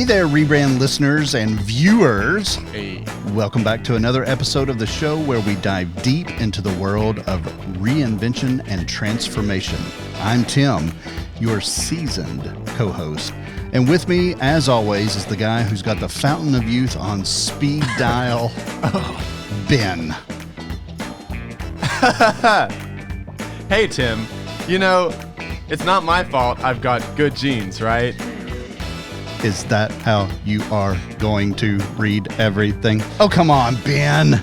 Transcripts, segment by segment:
there, Rebrand listeners and viewers. Hey. Welcome back to another episode of the show where we dive deep into the world of reinvention and transformation. I'm Tim, your seasoned co-host. And with me, as always, is the guy who's got the fountain of youth on speed dial, Ben. Hey, Tim. You know, it's not my fault I've got good genes, right? Is that how you are going to read everything? Oh, come on, Ben.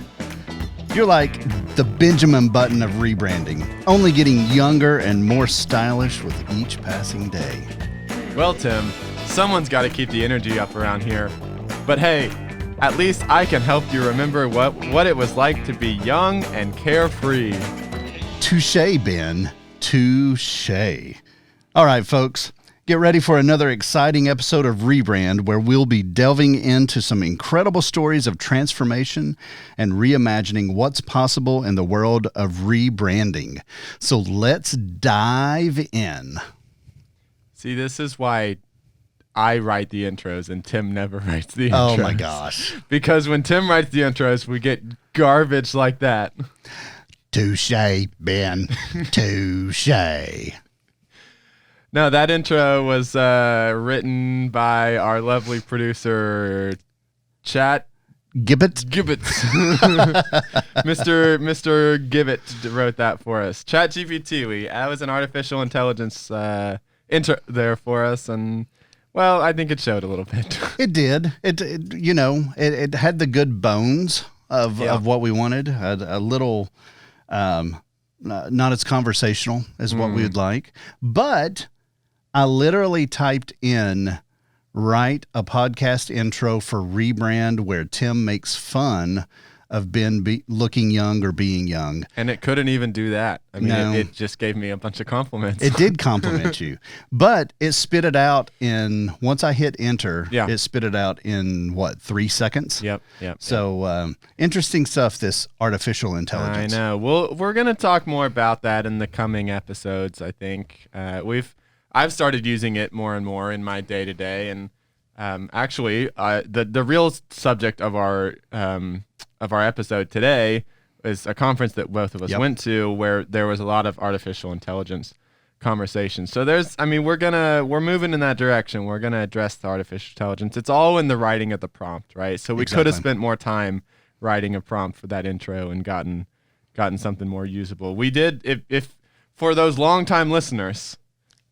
You're like the Benjamin Button of rebranding, only getting younger and more stylish with each passing day. Well, Tim, someone's got to keep the energy up around here. But hey, at least I can help you remember what it was like to be young and carefree. Touche, Ben. Touche. All right, folks. Get ready for another exciting episode of Rebrand, where we'll be delving into some incredible stories of transformation and reimagining what's possible in the world of rebranding. So let's dive in. See, this is why I write the intros and Tim never writes the intros. Oh my gosh. Because when Tim writes the intros, we get garbage like that. Touche, Ben. Touche. No, that intro was written by our lovely producer, Chat Gibbet. Mr. Gibbet wrote that for us. Chat GPT. That was an artificial intelligence intro there for us, and well, I think it showed a little bit. It did. It had the good bones of what we wanted. A little, not as conversational as what we would like, but I literally typed in, write a podcast intro for Rebrand where Tim makes fun of Ben looking young or being young. And it couldn't even do that. I mean, No. it just gave me a bunch of compliments. It did compliment you, but it spit it out once I hit enter, it spit it out in 3 seconds? Yep. So interesting stuff, this artificial intelligence. I know. We're going to talk more about that in the coming episodes, I think. I've started using it more and more in my day-to-day, and actually, the real subject of our episode today is a conference that both of us went to, where there was a lot of artificial intelligence conversations. So we're moving in that direction. We're gonna address the artificial intelligence. It's all in the writing of the prompt, right? So we could have spent more time writing a prompt for that intro and gotten something more usable. We did, if for those longtime listeners.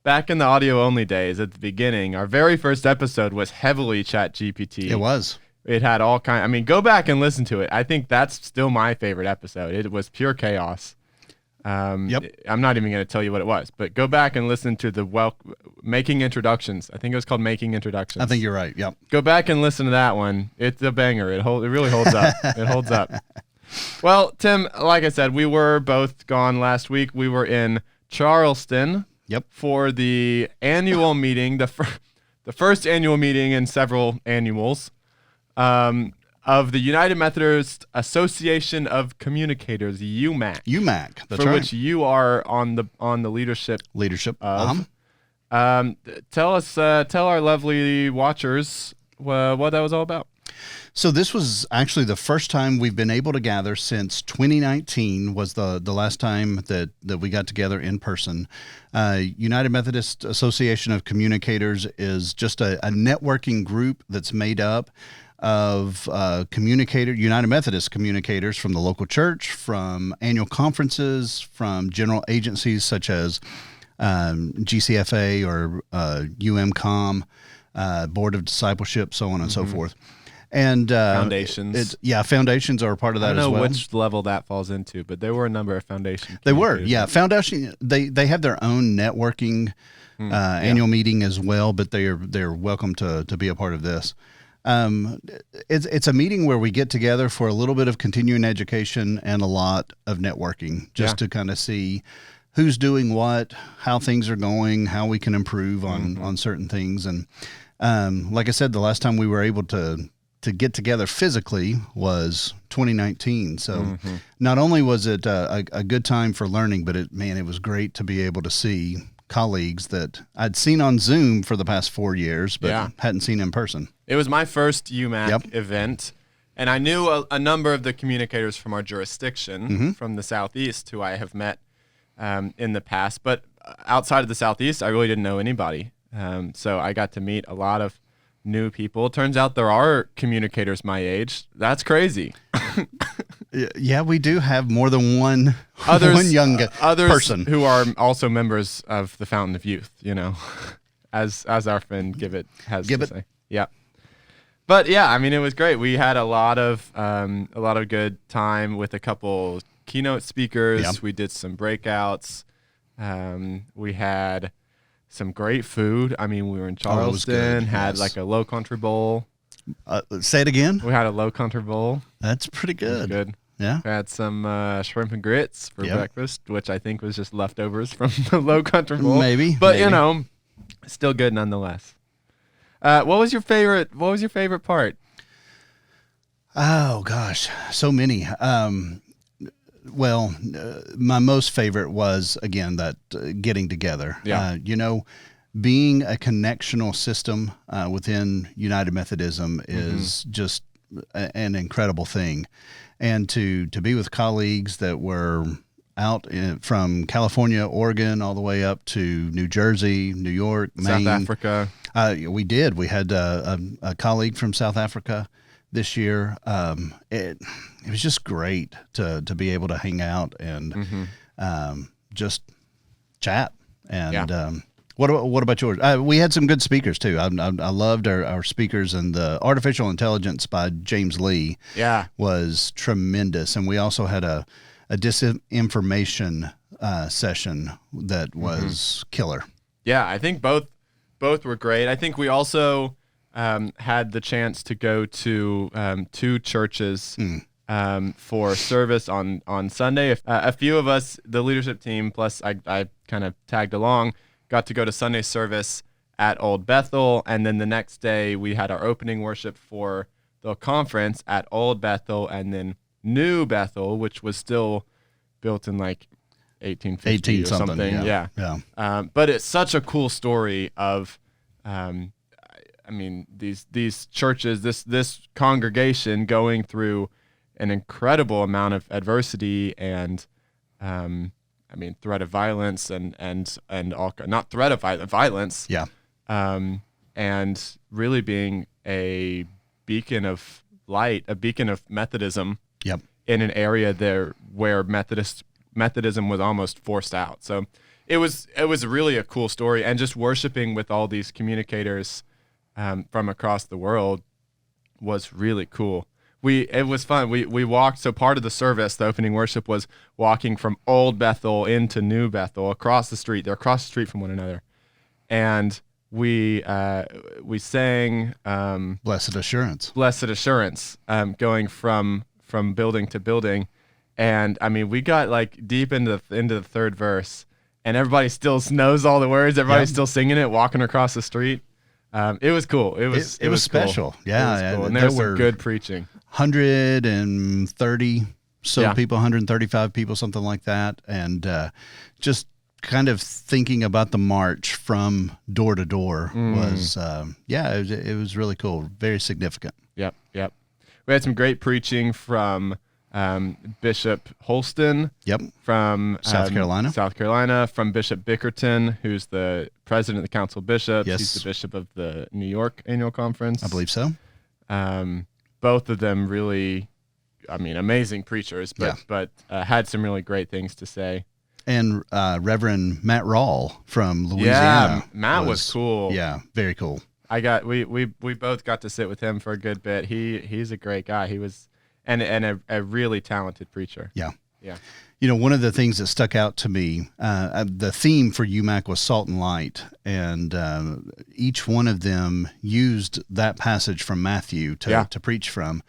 Back in the audio-only days at the beginning, our very first episode was heavily Chat GPT. It was. It had all kinds. I mean, go back and listen to it. I think that's still my favorite episode. It was pure chaos. I'm not even going to tell you what it was, but go back and listen to the Making Introductions. I think it was called Making Introductions. I think you're right. Yep. Go back and listen to that one. It's a banger. It really holds up. It holds up. Well, Tim, like I said, we were both gone last week. We were in Charleston. Yep. For the annual meeting, the first annual meeting in several annuals of the United Methodist Association of Communicators, UMAC. UMAC, that's for right. which you are on the leadership. Of. Tell our lovely watchers what that was all about. So this was actually the first time we've been able to gather since 2019 was the last time that we got together in person. United Methodist Association of Communicators is just a networking group that's made up of United Methodist communicators from the local church, from annual conferences, from general agencies such as GCFA or UMCOM, Board of Discipleship, so on and so forth. And foundations. Foundations are a part of that as well. I don't know which level that falls into, but there were a number of foundations. They were, yeah. Foundation. They have their own networking annual meeting as well, but they're welcome to be a part of this. It's a meeting where we get together for a little bit of continuing education and a lot of networking, just to kind of see who's doing what, how things are going, how we can improve on certain things. And like I said, the last time we were able to get together physically was 2019. So not only was it a good time for learning, but it was great to be able to see colleagues that I'd seen on Zoom for the past 4 years, but hadn't seen in person. It was my first UMAC event, and I knew a number of the communicators from our jurisdiction from the Southeast who I have met in the past. But outside of the Southeast, I really didn't know anybody. So I got to meet a lot of new people. It turns out there are communicators my age. That's crazy. Yeah, we do have more than one young person who are also members of the Fountain of Youth, as our friend Gibbet has to say. Yeah. But yeah, I mean, it was great. We had a lot of good time with a couple keynote speakers. Yep. We did some breakouts. We had some great food. I mean, we were in Charleston, had like a low country bowl. Say it again. We had a low country bowl. That's pretty good. Good. Yeah. We had some shrimp and grits for breakfast, which I think was just leftovers from the low country bowl. Maybe. But still good nonetheless. What was your favorite part? Oh gosh, so many. Well, my most favorite was again that getting together. Yeah. Being a connectional system within United Methodism is just an incredible thing, and to be with colleagues that were out from California, Oregon, all the way up to New Jersey, New York, Maine, South Africa. We did. We had a colleague from South Africa this year. It was just great to be able to hang out and just chat. And what about yours? We had some good speakers too. I loved our speakers, and the artificial intelligence by James Lee was tremendous. And we also had a disinformation session that was killer. Yeah, I think both were great. I think we also had the chance to go to two churches for service on Sunday. A few of us, the leadership team, plus I kind of tagged along, got to go to Sunday service at Old Bethel, and then the next day we had our opening worship for the conference at Old Bethel, and then New Bethel, which was still built in like 1850 or something. Yeah. But it's such a cool story of, these churches, this congregation going through an incredible amount of adversity and, threat of violence and all, not threat of violence. Yeah. And really being a beacon of light, a beacon of Methodism. Yep. In an area there where Methodism was almost forced out. So it was really a cool story, and just worshiping with all these communicators from across the world was really cool. It was fun. We walked. So part of the service, the opening worship, was walking from Old Bethel into New Bethel across the street. They're across the street from one another, and we sang Blessed Assurance. Blessed Assurance, going from building to building, and we got like deep into the third verse, and everybody still knows all the words. Everybody's still singing it, walking across the street. It was cool. It was special. Cool. Yeah, cool. And there was some good preaching. 130 people, 135 people, something like that, and just kind of thinking about the march from door to door was it was really cool, very significant. Yep. We had some great preaching from Bishop Holston. Yep. From South Carolina, from Bishop Bickerton, who's the president of the Council of Bishops. Yes. He's the bishop of the New York Annual Conference. I believe so. Both of them really, amazing preachers, but had some really great things to say. And Reverend Matt Rawl from Louisiana. Yeah, Matt was cool. Yeah, very cool. We both got to sit with him for a good bit. He's a great guy. He was and a really talented preacher. Yeah. Yeah. One of the things that stuck out to me, the theme for UMAC was salt and light, and each one of them used that passage from Matthew to preach from.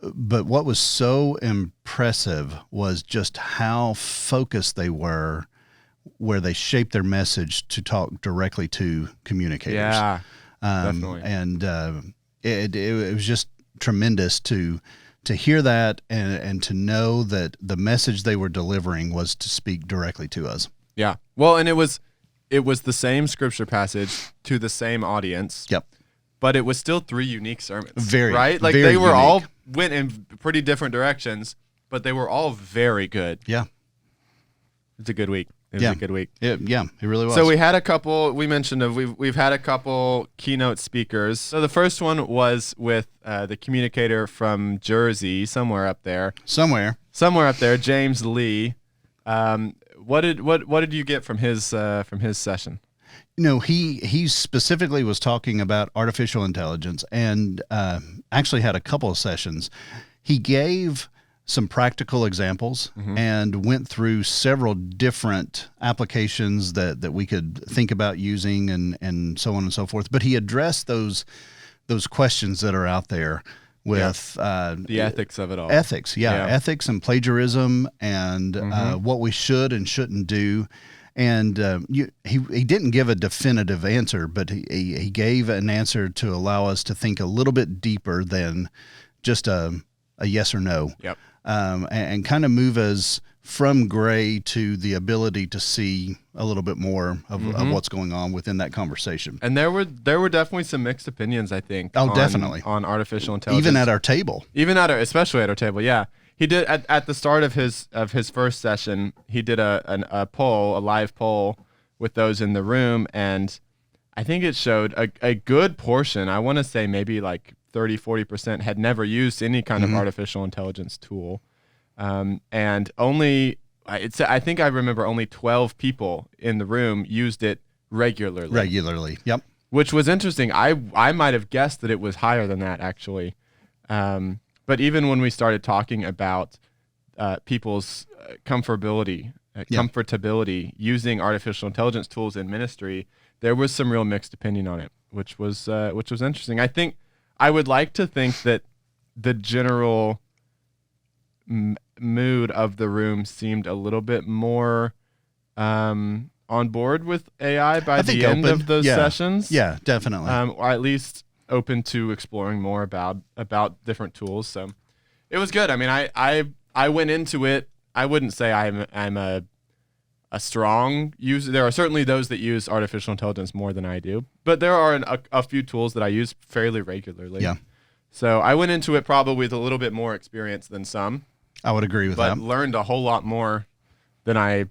But what was so impressive was just how focused they were, where they shaped their message to talk directly to communicators. Yeah, definitely. And it was just tremendous to hear that and to know that the message they were delivering was to speak directly to us. Yeah. Well, and it was the same scripture passage to the same audience. Yep. but it was still 3 unique sermons. Very, right? Like very they were unique. all went in pretty different directions, but they were all very good. Yeah. It's a good week. It was a good week. It really was. So we had a couple. We mentioned we've had a couple keynote speakers. So the first one was with the communicator from Jersey, somewhere up there, James Lee. What did you get from his session? He specifically was talking about artificial intelligence, and actually had a couple of sessions. He gave some practical examples and went through several different applications that we could think about using and so on and so forth. But he addressed those questions that are out there with the ethics of it all. Ethics and plagiarism and what we should and shouldn't do. And he didn't give a definitive answer, but he gave an answer to allow us to think a little bit deeper than just a yes or no. Yep. And kind of move us from gray to the ability to see a little bit more of what's going on within that conversation. And there were definitely some mixed opinions, I think. Definitely on artificial intelligence, even at our table. Especially at our table. Yeah, he did at the start of his first session. He did a live poll with those in the room, and I think it showed a good portion. I want to say maybe like 30-40% had never used any kind of artificial intelligence tool, and I think I remember only 12 people in the room used it regularly. Yep. Which was interesting. I might have guessed that it was higher than that, actually. But even when we started talking about people's comfortability using artificial intelligence tools in ministry, there was some real mixed opinion on it, which was interesting. I would like to think that the general mood of the room seemed a little bit more on board with AI by the end of those sessions. Yeah, definitely. Or at least open to exploring more about different tools. So it was good. I mean, I went into it. I wouldn't say I'm a strong user. There are certainly those that use artificial intelligence more than I do, but there are a few tools that I use fairly regularly. Yeah. So I went into it probably with a little bit more experience than some. I would agree with that. But learned a whole lot more than I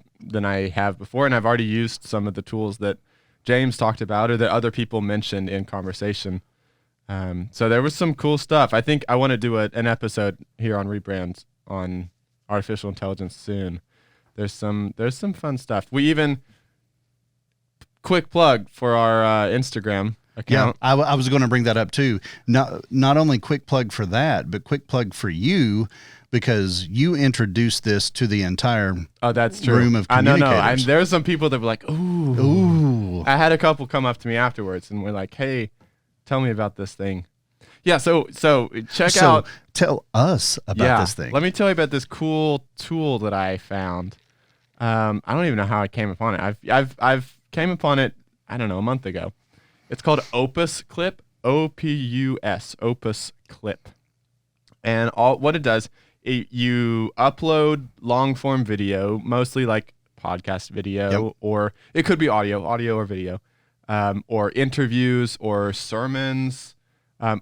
have before, and I've already used some of the tools that James talked about or that other people mentioned in conversation. So there was some cool stuff. I think I want to do an episode here on Rebrands on artificial intelligence soon. There's some fun stuff. We even quick plug for our Instagram account. Yeah, I was going to bring that up too. Not only quick plug for that, but quick plug for you, because you introduced this to the entire that's true. Room of communicators. I know. There's some people that were like, ooh. I had a couple come up to me afterwards and were like, hey, tell me about this thing. Yeah, so check out. Tell us about this thing. Let me tell you about this cool tool that I found. I don't even know how I came upon it. I've came upon it, I don't know, a month ago. It's called Opus Clip, OPUS, Opus Clip. And what it does, you upload long form video, mostly like podcast video, or it could be audio or video, or interviews or sermons.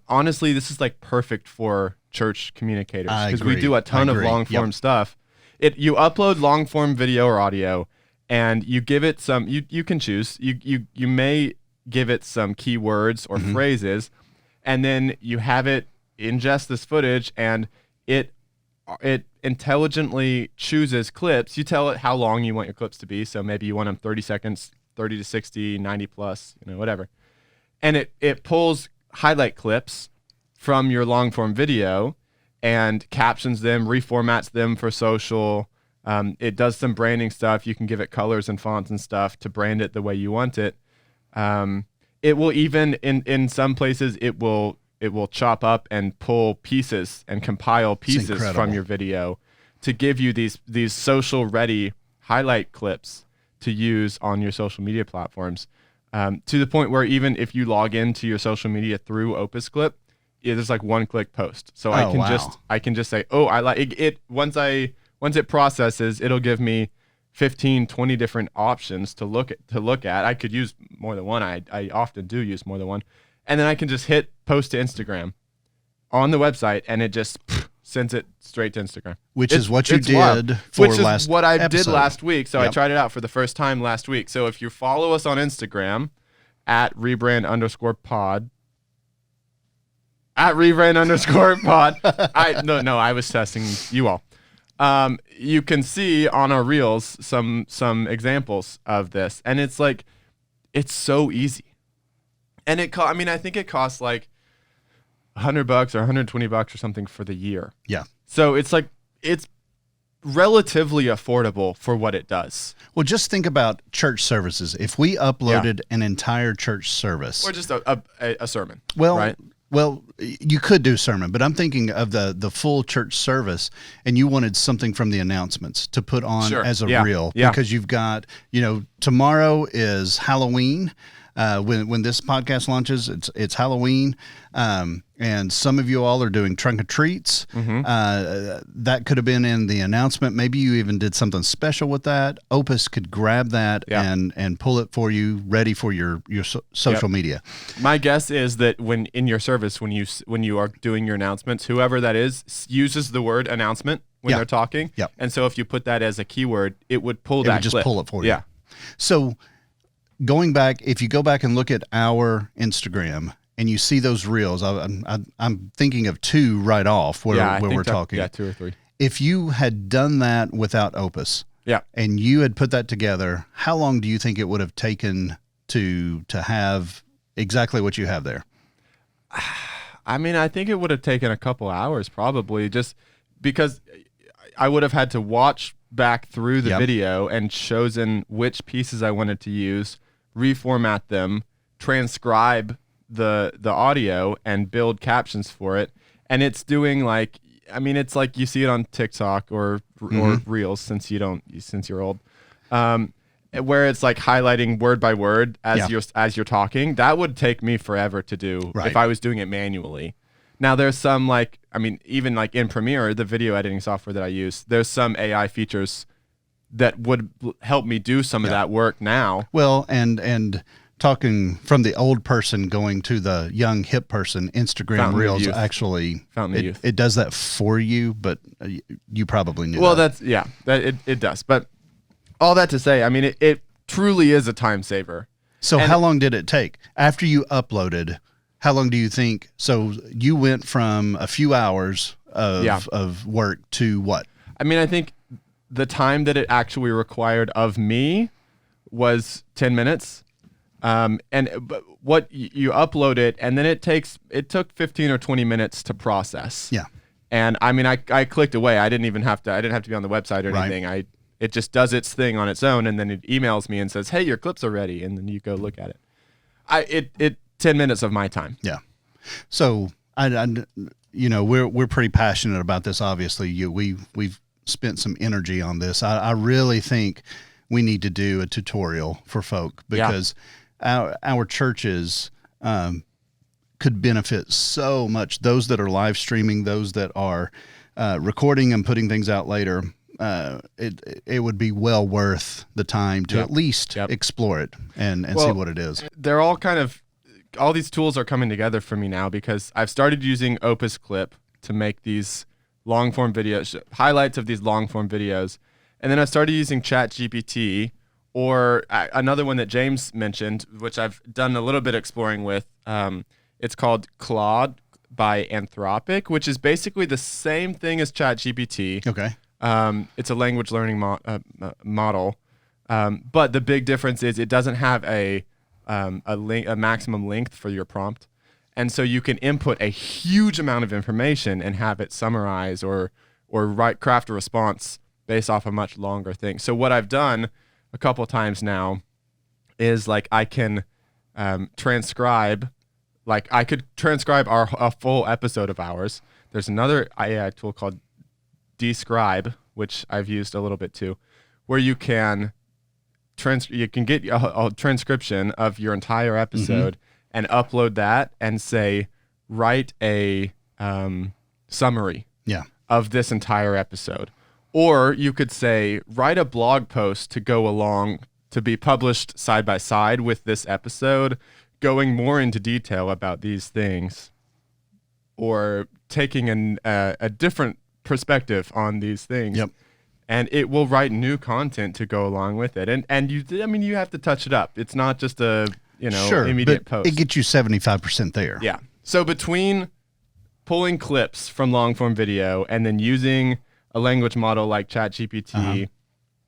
Honestly, this is like perfect for church communicators because we do a ton of long form stuff. You upload long form video or audio, and you give it some. You can choose. You may give it some keywords or phrases, and then you have it ingest this footage, and it intelligently chooses clips. You tell it how long you want your clips to be. So maybe you want them 30 seconds, 30 to 60, 90 plus, whatever. And it pulls highlight clips from your long form video and captions them, reformats them for social. It does some branding stuff. You can give it colors and fonts and stuff to brand it the way you want it. It will even in some places it will chop up and pull pieces and compile pieces from your video to give you these social ready highlight clips to use on your social media platforms. To the point where even if you log into your social media through Opus Clip, there's like one click post. So I can just say, I like it. Once it processes, it'll give me 15, 20 different options to look at. I could use more than one. I often do use more than one. and then I can just hit post to Instagram on the website, and it just sends it straight to Instagram. Which is what you did wild. for Which last is what I episode. did last week. So I Yep. tried it out for the first time last week. So if you follow us on Instagram at rebrand_pod, I was testing you all. You can see on our reels some examples of this, and it's like, it's so easy. And I think it costs like $100 or $120 or something for the year. Yeah. So it's like, it's relatively affordable for what it does. Well, just think about church services. If we uploaded an entire church service, Or just a sermon. well, right? well, you could do sermon, but I'm thinking of the full church service, and you wanted something from the announcements to put on Sure. as a Yeah. reel, Yeah. because you've got, tomorrow is Halloween. When this podcast launches, it's Halloween, and some of you all are doing trunk or treats. That could have been in the announcement. Maybe you even did something special with that. Opus could grab that and pull it for you, ready for your social media. My guess is that when in your service, when you are doing your announcements, whoever that is uses the word announcement when they're talking. Yep. And so if you put that as a keyword, it would pull It that would just clip. pull it for you. Yeah. So going back, if you go back and look at our Instagram and you see those reels, I'm thinking of two right off where we're talking. Yeah, 2 or 3. If you had done that without Opus, and you had put that together, how long do you think it would have taken to have exactly what you have there? I think it would have taken a couple hours probably, just because I would have had to watch back through the video and chosen which pieces I wanted to use, reformat them, transcribe the audio, and build captions for it. And it's doing it's like you see it on TikTok or Reels, since you're old, where it's like highlighting word by word as you're talking. That would take me forever to do if I was doing it manually. Now there's some even like in Premiere, the video editing software that I use, there's some AI features that would help me do some of that work now. Well, and talking from the old person going to the young hip person, Instagram Fountain of Reels Youth. Actually, Fountain of Youth. it does that for you, but you probably knew Well, that. it does. But all that to say, it truly is a time saver. So how long did it take after you uploaded? How long do you think? So you went from a few hours of work to what? I think the time that it actually required of me was 10 minutes. But what you upload it, and then it took 15 or 20 minutes to process. Yeah. And I clicked away. I didn't have to be on the website or anything. It just does its thing on its own, and then it emails me and says, "Hey, your clips are ready," and then you go look at it. It 10 minutes of my time. Yeah. So we're pretty passionate about this. Obviously, we've spent some energy on this. I really think we need to do a tutorial for folk, because our churches could benefit so much. Those that are live streaming, those that are recording and putting things out later, it would be well worth the time to at least explore it and see what it is. They're all these tools are coming together for me now, because I've started using Opus Clip to make these long form videos, highlights of these long form videos. And then I started using ChatGPT, or another one that James mentioned, which I've done a little bit exploring with. It's called Claude by Anthropic, which is basically the same thing as ChatGPT. Okay. It's a language learning model, but the big difference is it doesn't have a maximum length for your prompt, and so you can input a huge amount of information and have it summarize or craft a response based off a much longer thing. So what I've done a couple times now is I can transcribe. I could transcribe a full episode of ours. There's another AI tool called Describe, which I've used a little bit too, where you can get a transcription of your entire episode and upload that and say, write a summary of this entire episode. Or you could say, write a blog post to go along, to be published side by side with this episode, going more into detail about these things, or taking a different perspective on these things. Yep. And it will write new content to go along with it. And you have to touch it up. It's not just a, Sure, immediate but post. it gets you 75% there. Yeah. So between pulling clips from long form video and then using a language model like ChatGPT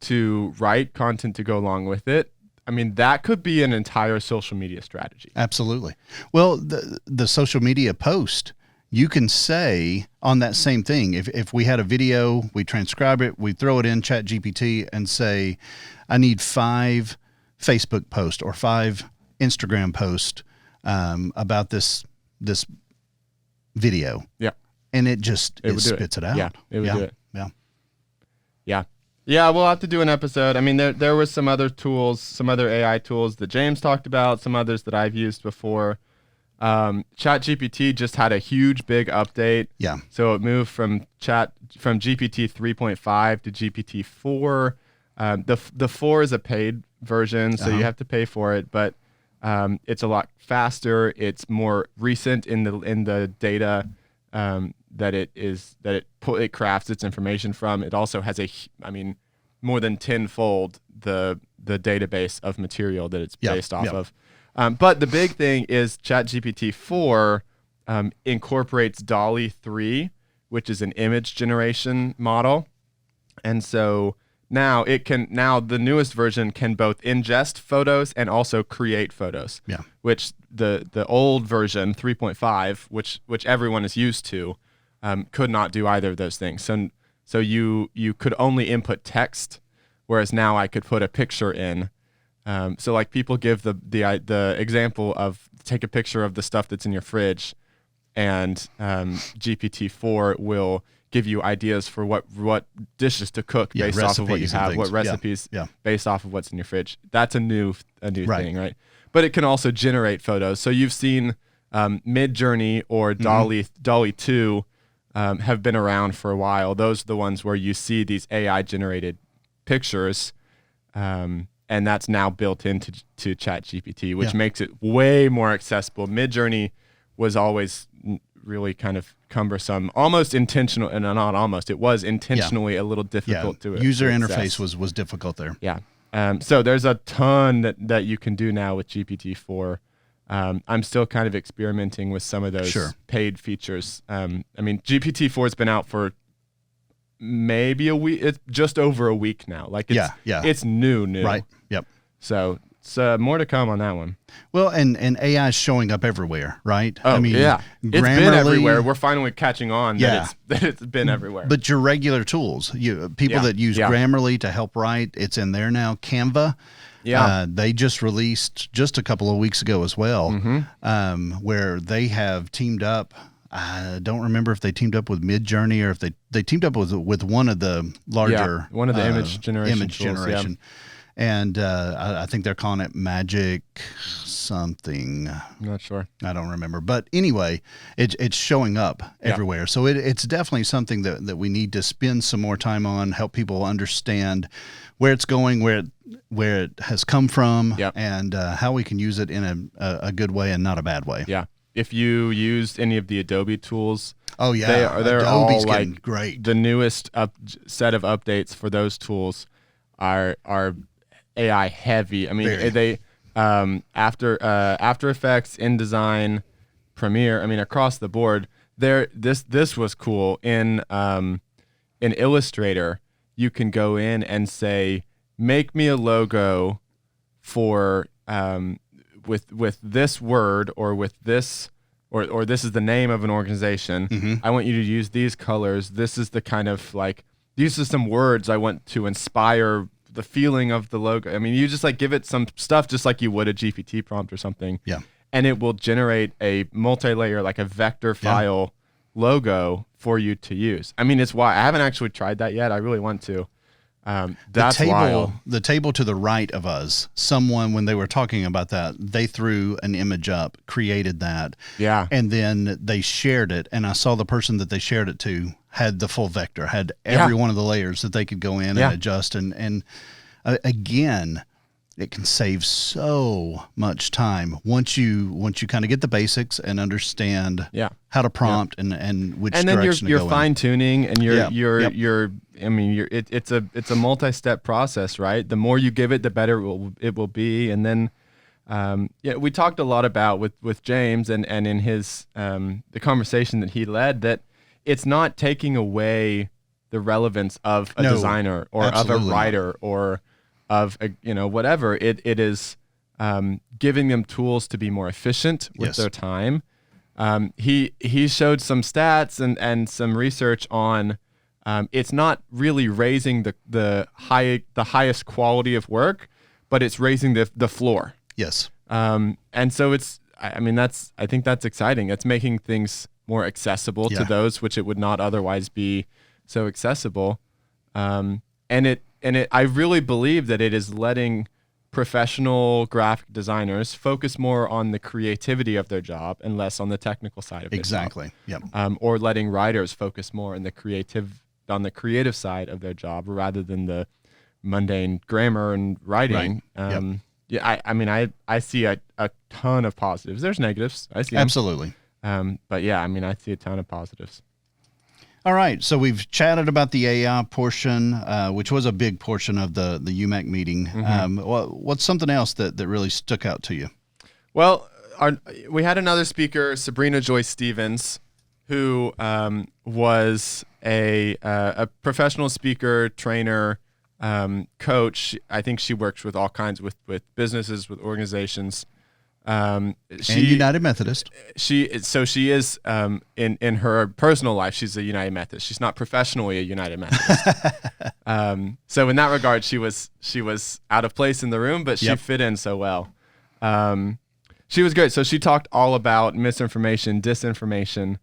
to write content to go along with it, I mean, that could be an entire social media strategy. Absolutely. Well, the social media post, you can say on that same thing, if we had a video, we transcribe it, we throw it in ChatGPT and say, I need 5 Facebook posts or 5 Instagram posts about this video. Yeah. And it spits it out. Yeah, it would do it. Yeah. Yeah. Yeah, we'll have to do an episode. I mean, there was some other tools, some other AI tools that James talked about, some others that I've used before. ChatGPT just had a huge, big update. Yeah. So it moved from GPT 3.5 to GPT 4. The 4 is a paid version, so you have to pay for it, but it's a lot faster. It's more recent in the data that it crafts its information from. It also has more than tenfold the database of material that it's based off of. But the big thing is ChatGPT 4 incorporates DALL-E 3, which is an image generation model. And so now the newest version can both ingest photos and also create photos. Yeah. Which the old version 3.5, which everyone is used to, could not do either of those things. So you could only input text, whereas now I could put a picture in. So like people give the example of take a picture of the stuff that's in your fridge, and GPT-4 will give you ideas for what dishes to cook based off of what you have, what recipes based off of what's in your fridge. That's a new thing, right? But it can also generate photos. So you've seen Midjourney or DALL-E 2 have been around for a while. Those are the ones where you see these AI generated pictures. And that's now built into ChatGPT, which makes it way more accessible. Midjourney was always really kind of cumbersome, almost intentional, and not almost. It was intentionally a little difficult to user to interface was difficult there. Yeah. So there's a ton that you can do now with GPT-4. I'm still kind of experimenting with some of those paid features. I mean, GPT-4 has been out for maybe a week. It's just over a week now. Like it's new. Right. Yep. So it's more to come on that one. Well, and AI is showing up everywhere, right? Oh, I mean, yeah. It's been everywhere. We're finally catching on that it's been everywhere. But your regular tools, people that use Grammarly to help write, it's in there now. Canva, they just released just a couple of weeks ago as well, where they have teamed up. I don't remember if they teamed up with Midjourney or if they teamed up with one of the larger one of the image generation tools, and I think they're calling it Magic something. I'm not sure. I don't remember, but anyway, it's showing up everywhere. So it's definitely something that we need to spend some more time on, help people understand where it's going, where it has come from, and how we can use it in a good way and not a bad way. Yeah. If you used any of the Adobe tools, they're Adobe's all like great. The newest set of updates for those tools are AI heavy. I mean, they After Effects, InDesign, Premiere. I mean, across the board. This was cool in Illustrator. You can go in and say, make me a logo for with this word or with this or this is the name of an organization. I want you to use these colors. This is the kind of like these are some words I want to inspire the feeling of the logo. I mean, you just like give it some stuff just like you would a GPT prompt or something. Yeah. And it will generate a multi-layer, like a vector file logo for you to use. I mean, it's why I haven't actually tried that yet. I really want to. That's wild. The table to the right of us, someone, when they were talking about that, they threw an image up, created that. Yeah. And then they shared it. And I saw the person that they shared it to had the full vector, had every one of the layers that they could go in and adjust. And again, it can save so much time once you kind of get the basics and understand how to prompt and which and then direction you're to go fine tuning and you're I mean it's a multi-step process, right? The more you give it, the better it will be. And then we talked a lot about with James and in his the conversation that he led, that it's not taking away the relevance of a designer or of a writer or of a, whatever. It is giving them tools to be more efficient with their time. He showed some stats and some research on it's not really raising the highest quality of work, but it's raising the floor. Yes. And so I think that's exciting. It's making things more accessible to those which it would not otherwise be so accessible. And I really believe that it is letting professional graphic designers focus more on the creativity of their job and less on the technical side of their job. Yep. Or letting writers focus more on the creative side of their job rather than the mundane grammar and writing. Right. I see a ton of positives. There's negatives. I see them. Absolutely. But I see a ton of positives. All right, so we've chatted about the AI portion, which was a big portion of the UMAC meeting. Mm-hmm. What's something else that really stuck out to you? Well, we had another speaker, Sabrina Joy Stevens, who was a professional speaker, trainer, coach. I think she works with all kinds with businesses, with organizations. And United Methodist. She is in her personal life, she's a United Methodist. She's not professionally a United Methodist. So in that regard, she was out of place in the room, but she fit in so well. She was good. So she talked all about misinformation, disinformation.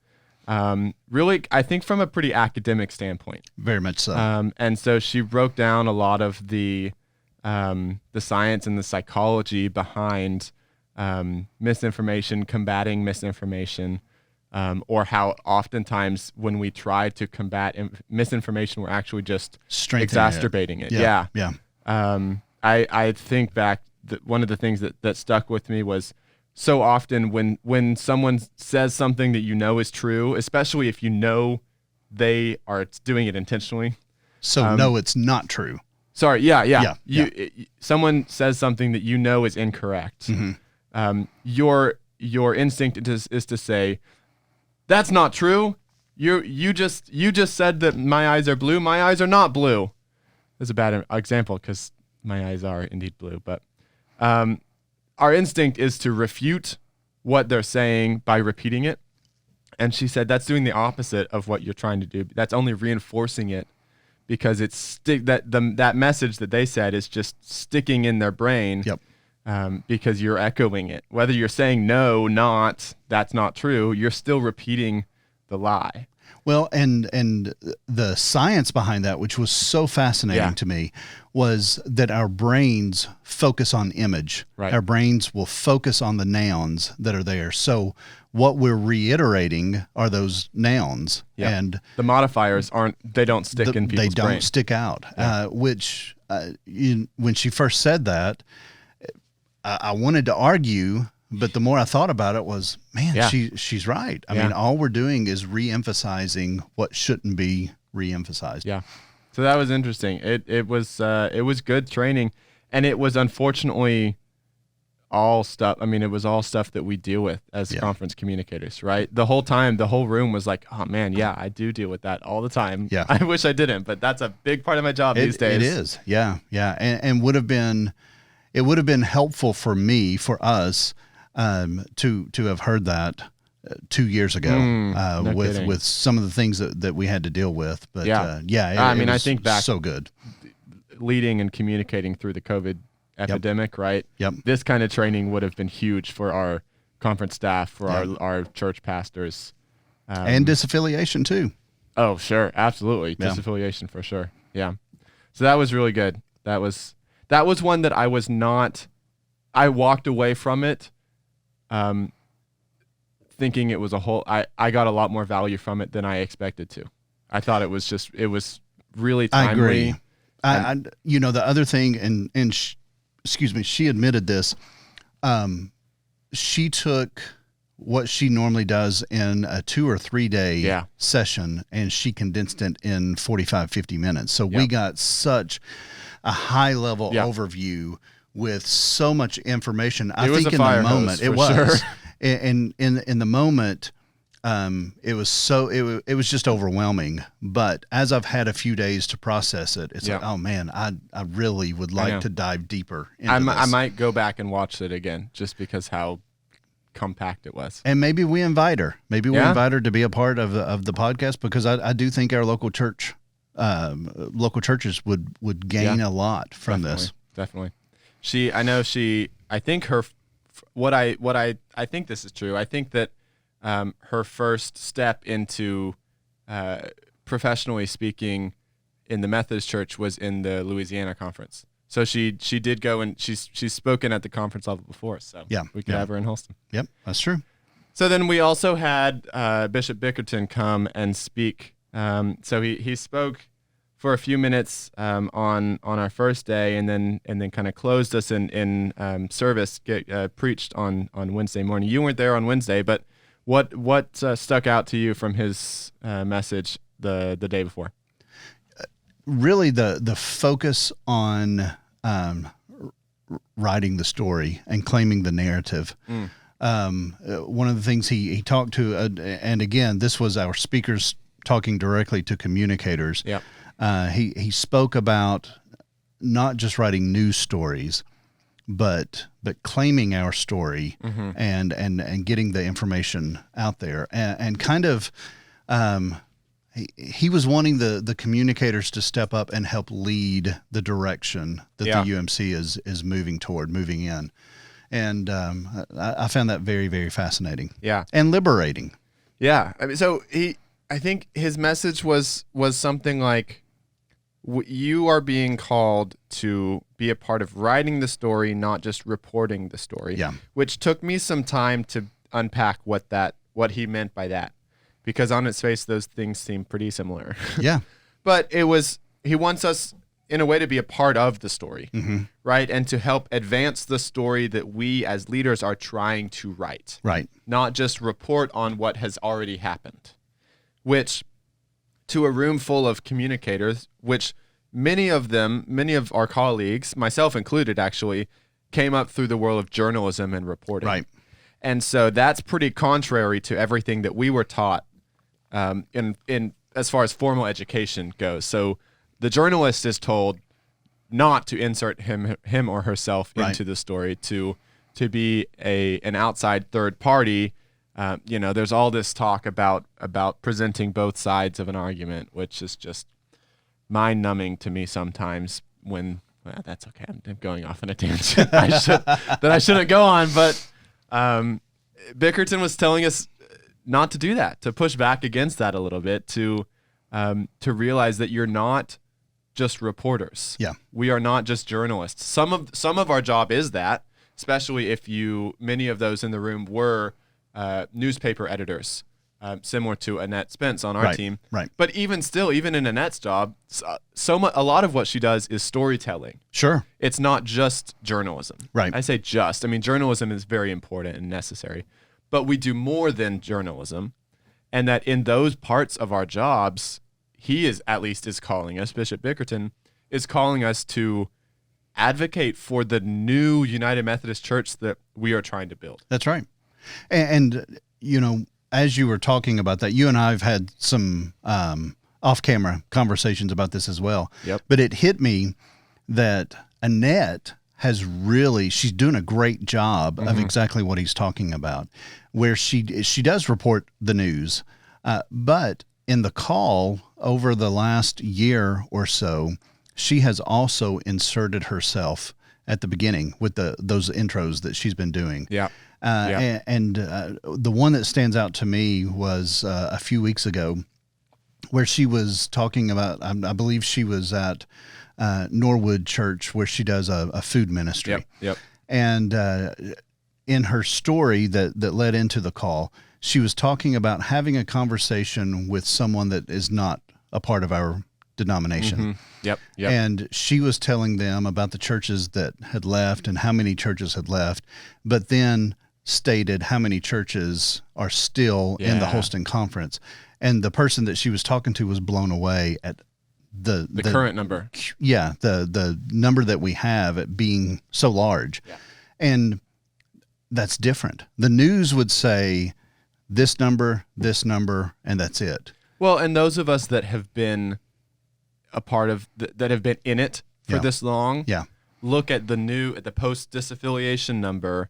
Really, I think from a pretty academic standpoint. Very much so. And so she broke down a lot of the science and the psychology behind misinformation, combating misinformation, or how oftentimes when we try to combat misinformation, we're actually just exacerbating it. Yeah. I think back that one of the things that stuck with me was so often when someone says something that is true, especially if they are doing it intentionally. So no, it's not true. Sorry. Yeah. Someone says something that is incorrect. Mm-hmm. Your instinct is to say, that's not true. You just said that my eyes are blue. My eyes are not blue. That's a bad example because my eyes are indeed blue. But our instinct is to refute what they're saying by repeating it. And she said that's doing the opposite of what you're trying to do. That's only reinforcing it because that message that they said is just sticking in their brain. Yep. Because you're echoing it. Whether you're saying that's not true, you're still repeating the lie. Well, and the science behind that, which was so fascinating to me, was that our brains focus on image. Right. Our brains will focus on the nouns that are there. So what we're reiterating are those nouns. Yep. And the modifiers don't stick in people's brain. They don't stick out, which when she first said that, I wanted to argue, but the more I thought about it was, man, she's right. I mean, all we're doing is re-emphasizing what shouldn't be re-emphasized. Yeah. So that was interesting. It was good training, and it was unfortunately all stuff. I mean, it was all stuff that we deal with as conference communicators, right? The whole time, the whole room was like, oh man, I do deal with that all the time. Yeah. I wish I didn't, but that's a big part of my job these days. It is. Yeah. Yeah. And it would have been helpful for us to have heard that 2 years ago with some of the things that we had to deal with. But I think back so good leading and communicating through the COVID epidemic, right? Yep. This kind of training would have been huge for our conference staff, for our church pastors, and disaffiliation too. Oh, sure, absolutely, disaffiliation for sure. Yeah, so that was really good. That was one that I walked away from it thinking it was I got a lot more value from it than I expected to. I thought it was really timely. I agree. The other thing, and excuse me, she admitted this. She took what she normally does in a 2 or 3 day session, and she condensed it in 45, 50 minutes. So we got such a high level overview with so much information. I think in the moment it was, in the moment, it was just overwhelming. But as I've had a few days to process it, it's like, oh man, I really would like to dive deeper into this. I might go back and watch it again just because how compact it was. And maybe we invite her. Maybe we invite her to be a part of the podcast, because I do think our local churches would gain a lot from this. Definitely. I think this is true. I think that her first step into professionally speaking in the Methodist Church was in the Louisiana conference. So she did go, and she's spoken at the conference level before. So we could have her in Holston. Yep, that's true. So then we also had Bishop Bickerton come and speak. So he spoke for a few minutes on our first day, and then kind of closed us in service. Preached on Wednesday morning. You weren't there on Wednesday, but what stuck out to you from his message the day before? Really, the focus on writing the story and claiming the narrative. One of the things he talked to, and again, this was our speakers talking directly to communicators. He spoke about not just writing news stories, but claiming our story and getting the information out there, and kind of he was wanting the communicators to step up and help lead the direction that the UMC is moving in. And I found that very, very fascinating. And liberating. I mean, so I think his message was something like, you are being called to be a part of writing the story, not just reporting the story. Which took me some time to unpack what he meant by that, because on its face those things seem pretty similar. But he wants us in a way to be a part of the story, right? And to help advance the story that we as leaders are trying to write. Not just report on what has already happened, which to a room full of communicators, which many of our colleagues, myself included actually, came up through the world of journalism and reporting. And so that's pretty contrary to everything that we were taught in as far as formal education goes. So the journalist is told not to insert him or herself into the story, to be an outside third party. There's all this talk about presenting both sides of an argument, which is just mind-numbing to me sometimes. That's okay. I'm going off on a tangent that I shouldn't go on. But Bickerton was telling us not to do that, to push back against that a little bit, to realize that you're not just reporters. We are not just journalists. Some of our job is that, especially if many of those in the room were newspaper editors, similar to Annette Spence on our team. But even in Annette's job, a lot of what she does is storytelling. It's not just journalism. I say just. I mean, journalism is very important and necessary, but we do more than journalism, and that in those parts of our jobs, he is calling us, Bishop Bickerton is calling us to advocate for the new United Methodist Church that we are trying to build. That's right. And as you were talking about that, you and I have had some off-camera conversations about this as well. But it hit me that Annette she's doing a great job of exactly what he's talking about, where she does report the news, but in the call over the last year or so, she has also inserted herself at the beginning with those intros that she's been doing. And the one that stands out to me was a few weeks ago, where she was talking about, I believe she was at Norwood Church, where she does a food ministry. And in her story that led into the call, she was talking about having a conversation with someone that is not a part of our denomination. Mm-hmm. Yep. And she was telling them about the churches that had left and how many churches had left, but then stated how many churches are still in the Holston Conference. And the person that she was talking to was blown away at the current number. Yeah, the number that we have at being so large. Yeah. And that's different. The news would say this number, and that's it. Well, and those of us that have been a part of that have been in it for this long, look at the post disaffiliation number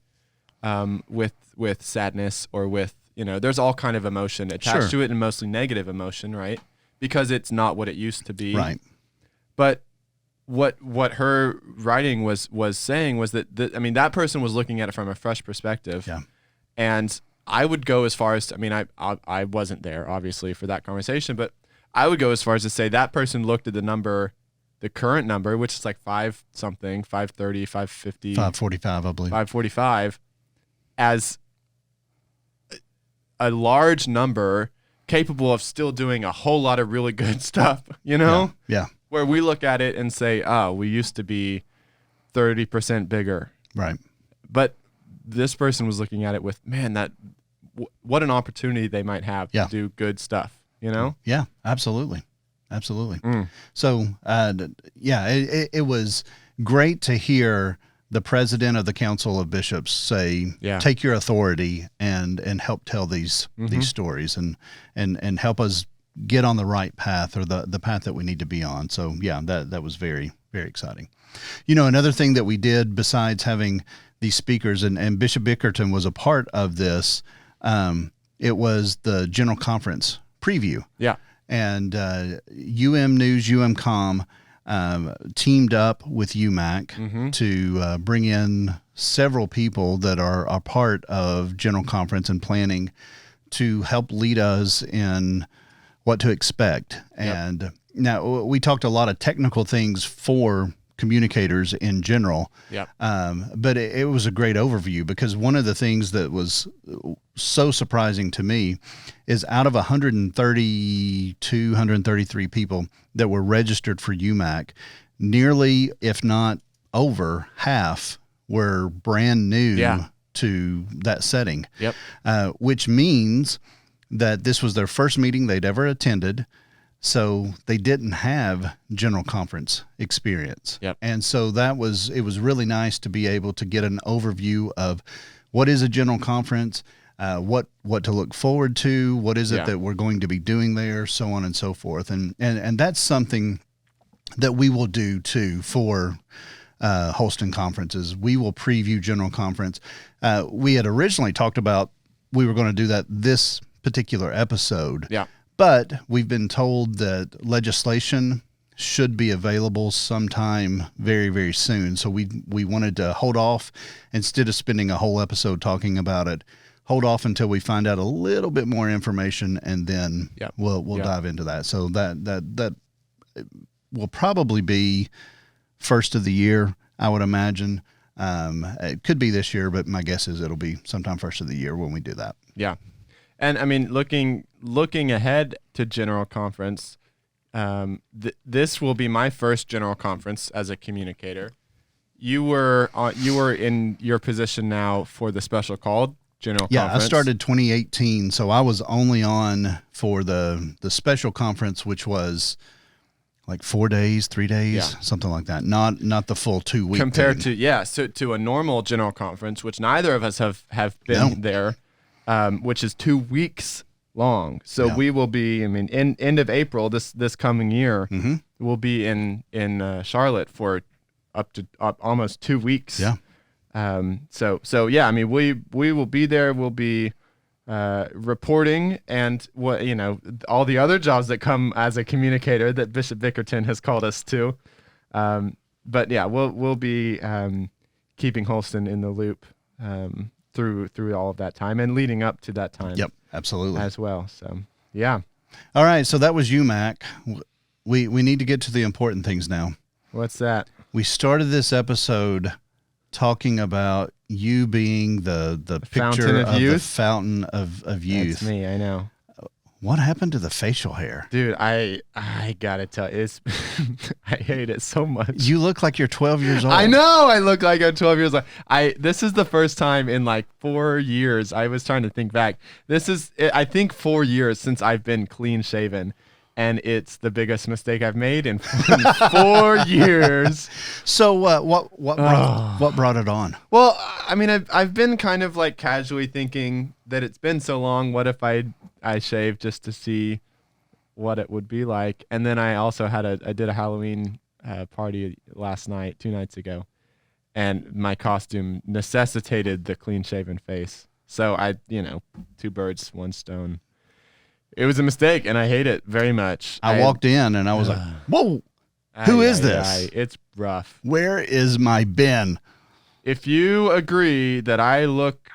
with sadness or with, there's all kind of emotion attached to it, and mostly negative emotion, right? Because it's not what it used to be. Right. But what her writing was saying was that that person was looking at it from a fresh perspective. Yeah. And I would go as far as to, I wasn't there obviously for that conversation, but I would go as far as to say that person looked at the current number, which is like 5-something, 530, 550, 545, I believe. 545, as a large number capable of still doing a whole lot of really good stuff, Yeah. Where we look at it and say, oh, we used to be 30% bigger. Right. But this person was looking at it with, man, what an opportunity they might have to do good stuff, Yeah, absolutely. So, it was great to hear the president of the Council of Bishops say, take your authority and help tell these stories and help us get on the right path, or the path that we need to be on. So that was very, very exciting. Another thing that we did besides having these speakers, and Bishop Bickerton was a part of this, it was the General Conference preview. Yeah. And UM News, UMCom teamed up with UMAC to bring in several people that are a part of General Conference and planning to help lead us in what to expect. And now we talked a lot of technical things for communicators in general. But it was a great overview, because one of the things that was so surprising to me is out of 133 people that were registered for UMAC, nearly, if not over half, were brand new to that setting. Which means that this was their first meeting they'd ever attended. So they didn't have General Conference experience. And so it was really nice to be able to get an overview of what is a General Conference, what to look forward to, what is it that we're going to be doing there, so on and so forth. And that's something that we will do too for Holston conferences. We will preview General Conference. We had originally talked about we were going to do that this particular episode. But we've been told that legislation should be available sometime very, very soon. So we wanted to hold off, instead of spending a whole episode talking about it, hold off until we find out a little bit more information, and then we'll dive into that. So that will probably be first of the year, I would imagine. It could be this year, but my guess is it'll be sometime first of the year when we do that. Yeah. And looking ahead to General Conference, this will be my first General Conference as a communicator. You were in your position now for the special called General Conference. Yeah, I started 2018, so I was only on for the special conference, which was like 4 days, 3 days, something like that. Not the full 2 weeks. Compared to a normal General Conference, which neither of us have been there. Which is 2 weeks long. So we will be, end of April, this coming year, we'll be in Charlotte for up to almost 2 weeks. So we will be there. We'll be reporting, and all the other jobs that come as a communicator that Bishop Bickerton has called us to. But we'll be keeping Holston in the loop through all of that time and leading up to that time. Absolutely. As well. So, All right. So that was UMAC. We need to get to the important things now. What's that? We started this episode talking about you being the picture of youth? the fountain of youth. That's me, I know. What happened to the facial hair? Dude, I gotta tell you, I hate it so much. You look like you're 12 years old. I know I look like I'm 12 years old. This is the first time in like 4 years. I was trying to think back. This is, I think, 4 years since I've been clean shaven. And it's the biggest mistake I've made in 4 years. So what brought it on? Well, I mean, I've been kind of like casually thinking that it's been so long. What if I shaved just to see what it would be like? And then I also I did a Halloween party last night, 2 nights ago, and my costume necessitated the clean shaven face. So two birds, one stone. It was a mistake, and I hate it very much. I walked in, and I was like, whoa, who is this? It's rough. Where is my Ben? If you agree that I look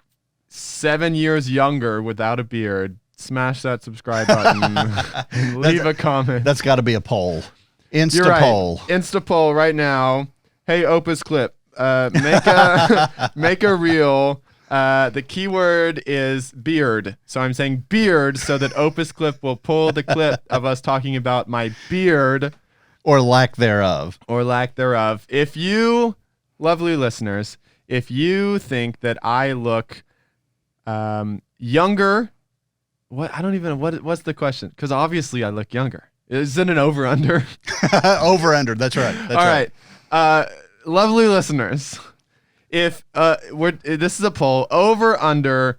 7 years younger without a beard, smash that subscribe button and leave a comment. That's got to be a poll. You're right. Poll. Insta poll right now. Hey, Opus Clip, make a reel. The keyword is beard. So I'm saying beard so that Opus Clip will pull the clip of us talking about my beard. Or lack thereof. If you, lovely listeners, if you think that I look younger, what's the question? Because obviously I look younger. Is it an over-under? Over-under, that's right. All right. Lovely listeners. If this is a poll, over under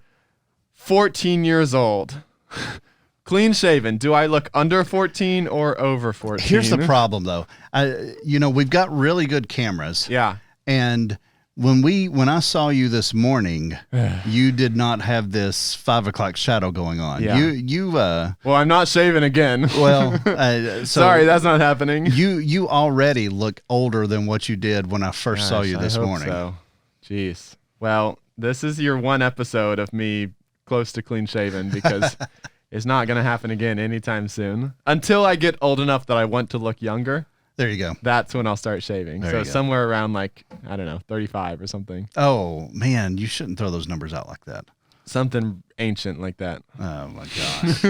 14 years old, clean shaven, do I look under 14 or over 14? Here's the problem, though. We've got really good cameras. Yeah. And when I saw you this morning, you did not have this 5 o'clock shadow going on. Yeah. Well, I'm not shaving again. Well, sorry, that's not happening. You already look older than what you did when I first saw you this morning. So. Jeez. Well, this is your one episode of me close to clean shaven because it's not going to happen again anytime soon. Until I get old enough that I want to look younger. There you go. That's when I'll start shaving. So somewhere around 35 or something. Oh, man, you shouldn't throw those numbers out like that. Something ancient like that. Oh, my gosh.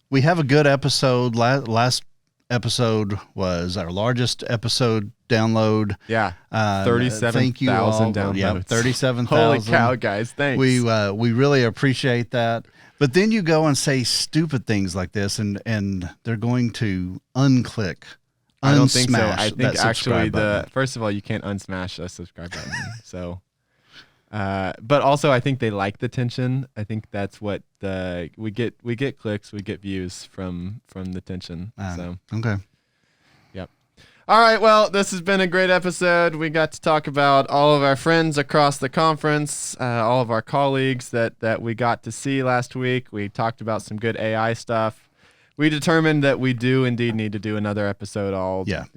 We have a good episode. Last episode was our largest episode download. Yeah. 37,000 downloads. Yeah, 37,000. Holy cow, guys. Thanks. We really appreciate that. But then you go and say stupid things like this, and they're going to unclick. I don't think so. I think actually first of all, you can't unsmash a subscribe button. So, but also I think they like the tension. I think that's what we get clicks, we get views from the tension. So okay. Yep. All right. Well, this has been a great episode. We got to talk about all of our friends across the conference, all of our colleagues that we got to see last week. We talked about some good AI stuff. We determined that we do indeed need to do another episode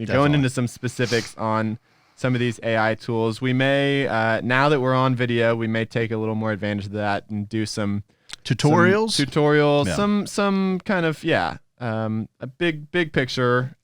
going into some specifics on some of these AI tools. We may, now that we're on video, we may take a little more advantage of that and do some tutorials, some kind of, a big picture,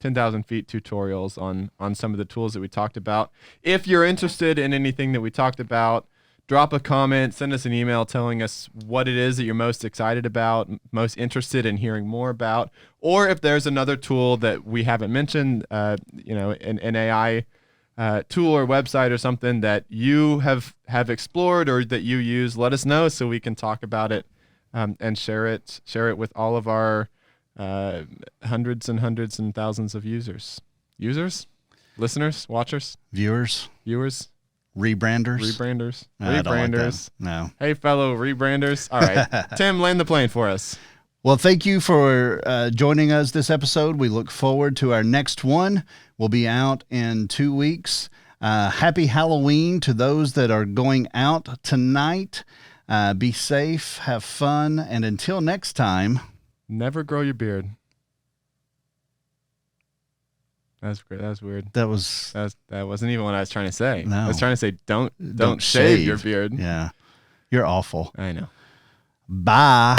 10,000 feet tutorials on some of the tools that we talked about. If you're interested in anything that we talked about, drop a comment, send us an email telling us what it is that you're most excited about, most interested in hearing more about, or if there's another tool that we haven't mentioned, an AI tool or website or something that you have explored or that you use, let us know so we can talk about it and share it with all of our hundreds and thousands of users, listeners, watchers, viewers. Rebranders. No. Hey, fellow rebranders. All right. Tim, land the plane for us. Well, thank you for joining us this episode. We look forward to our next one. We'll be out in 2 weeks. Happy Halloween to those that are going out tonight. Be safe, have fun, and until next time, never grow your beard. That's great. That was weird. That wasn't even what I was trying to say. No. I was trying to say don't shave your beard. Yeah. You're awful. I know. Bye.